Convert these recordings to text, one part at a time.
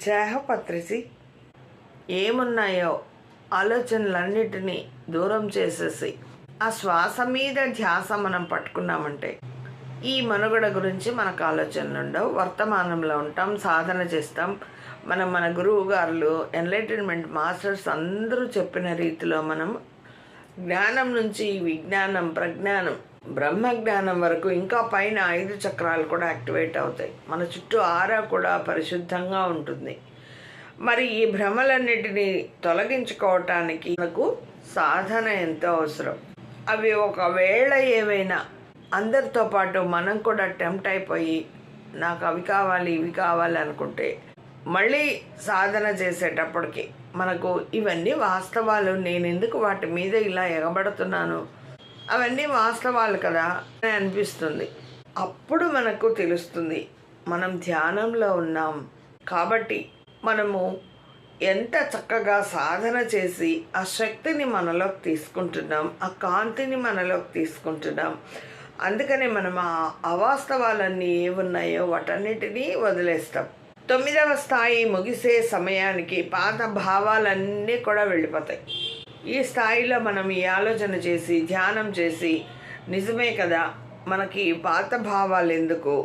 జాహపత్రిసి ఏమున్నాయో ఆలోచనలన్నిటినీ దూరం చేసేసి ఆ శ్వాస మీద ధ్యాస మనం పట్టుకున్నామంటే ఈ మనుగడ గురించి మనకు ఆలోచనలు ఉండవు. వర్తమానంలో ఉంటాం, సాధన చేస్తాం. మన గురువు గారులు, ఎన్లైటన్మెంట్ మాస్టర్స్ అందరూ చెప్పిన రీతిలో మనం జ్ఞానం నుంచి విజ్ఞానం, ప్రజ్ఞానం, బ్రహ్మజ్ఞానం వరకు ఇంకా పైన 5 చక్రాలు కూడా యాక్టివేట్ అవుతాయి. మన చుట్టూ ఆరా కూడా పరిశుద్ధంగా ఉంటుంది. మరి ఈ భ్రమలన్నిటినీ తొలగించుకోవటానికి మనకు సాధన ఎంతో అవసరం. అవి ఒకవేళ ఏవైనా అందరితో పాటు మనం కూడా టెంప్ట్ అయిపోయి నాకు అవి కావాలి ఇవి కావాలి అనుకుంటే మళ్ళీ సాధన చేసేటప్పటికి మనకు ఇవన్నీ వాస్తవాలు, నేను ఎందుకు వాటి మీద ఇలా ఎగబడుతున్నాను, అవన్నీ వాస్తవాలు కదా అని అనిపిస్తుంది. అప్పుడు మనకు తెలుస్తుంది మనం ధ్యానంలో ఉన్నాం కాబట్టి మనము ఎంత చక్కగా సాధన చేసి ఆ శక్తిని మనలోకి తీసుకుంటున్నాం, ఆ కాంతిని మనలోకి తీసుకుంటున్నాం. అందుకనే మనం ఆ అవాస్తవాలన్నీ ఏమున్నాయో వాటన్నిటినీ వదిలేస్తాం. 9వ స్థాయి ముగిసే సమయానికి పాత భావాలన్నీ కూడా వెళ్ళిపోతాయి. ఈ స్థాయిలో మనం ఈ ఆలోచన చేసి ధ్యానం చేసి నిజమే కదా మనకి పాత భావాలు ఎందుకు,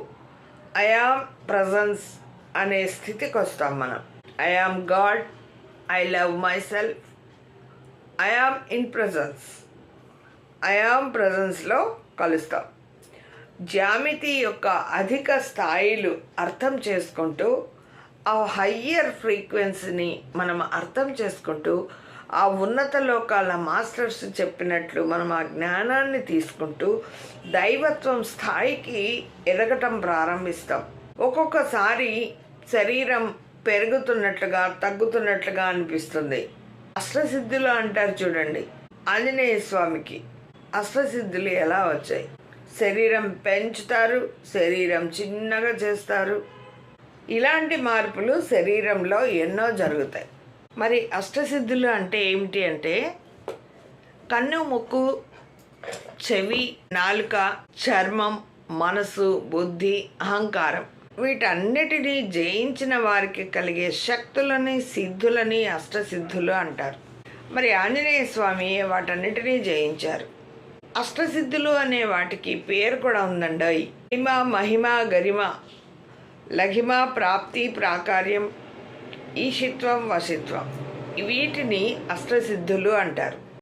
ఐ యామ్ ప్రజెన్స్ అనే స్థితికి వస్తాం మనం. I am God, I love myself, I am in presence, I am ప్రజెన్స్లో కలుస్తాం. జ్యామితి యొక్క అధిక స్థాయిలు అర్థం చేసుకుంటూ ఆ హయ్యర్ ఫ్రీక్వెన్సీని మనం అర్థం చేసుకుంటూ ఆ ఉన్నత లోకాల మాస్టర్స్ చెప్పినట్లు మనం ఆ జ్ఞానాన్ని తీసుకుంటూ దైవత్వం స్థాయికి ఎదగటం ప్రారంభిస్తాం. ఒక్కొక్కసారి శరీరం పెరుగుతున్నట్లుగా తగ్గుతున్నట్లుగా అనిపిస్తుంది. అష్టసిద్ధులు అంటారు చూడండి, ఆంజనేయ స్వామికి అష్టసిద్ధులు ఎలా వచ్చాయి? శరీరం పెంచుతారు, శరీరం చిన్నగా చేస్తారు. ఇలాంటి మార్పులు శరీరంలో ఎన్నో జరుగుతాయి. మరి అష్టసిద్ధులు అంటే ఏమిటి అంటే కన్ను, ముక్కు, చెవి, నాలుక, చర్మం, మనసు, బుద్ధి, అహంకారం వీటన్నిటినీ జయించిన వారికి కలిగే శక్తులని, సిద్ధులని అష్టసిద్ధులు అంటారు. మరి ఆంజనేయ స్వామి వాటన్నిటినీ జయించారు. అష్టసిద్ధులు అనే వాటికి పేరు కూడా ఉందండి. హిమ, మహిమ, గరిమ, లఘిమ, ప్రాప్తి, ప్రాకార్యం, ఈశిత్వం, వశిత్వం వీటిని అష్టసిద్ధులు అంటారు.